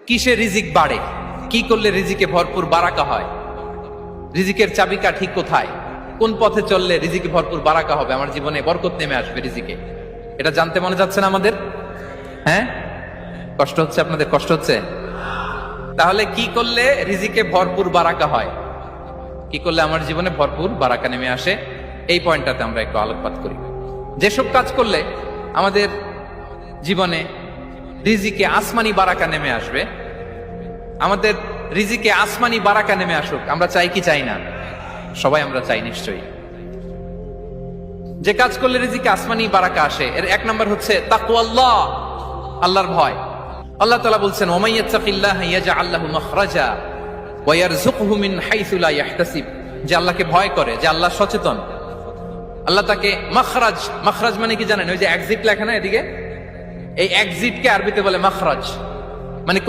কিসে রিজিক বাড়ে, কি করলে রিজিকে ভরপুর বারাকা হয়, রিজিকের চাবিকা ঠিক কোথায়, কোন পথে চললে রিজিকে ভরপুর বারাকা হবে, আমার জীবনে বরকত নেমে আসবে রিজিকে, এটা জানতে মনে যাচ্ছে না আমাদের? হ্যাঁ, কষ্ট হচ্ছে আপনাদের? কষ্ট হচ্ছে? তাহলে কি করলে রিজিকে ভরপুর বারাকা হয়, কি করলে আমার জীবনে ভরপুর বারাকা নেমে আসে, এই পয়েন্টটাতে আমরা একটু আলোকপাত করি। যেসব কাজ করলে আমাদের জীবনে রিজিকে আসমানি বারাকা নেমে আসবে, আমাদের রিজিকে আসমানি বারাকা নেমে আসুক, আমরা চাই কি চাই না? সবাই আমরা চাই নিশ্চয়ই। যে কাজ করলে রিজিকে আসমানি বারাকা আসে, এর এক নম্বর হচ্ছে তাকওয়াল্লাহ, আল্লাহর ভয়। আল্লাহ তাআলা বলছেন, ওয়া মাইয়াত্তাকিল্লাহা ইয়াজআল লাহু মাখরাজা ওয়া ইয়ারযুকহু মিন হাইসু লা ইয়াহতাসিব। যে আল্লাহকে ভয় করে, যে আল্লাহ সচেতন, আল্লাহ তাকে মাখরাজ, মাখরাজ মানে কি জানেন? ওই যে এক্সিট লেখা না এদিকে, এই এক্সিটকে আরবিতে বলে মাখরাজ, মানে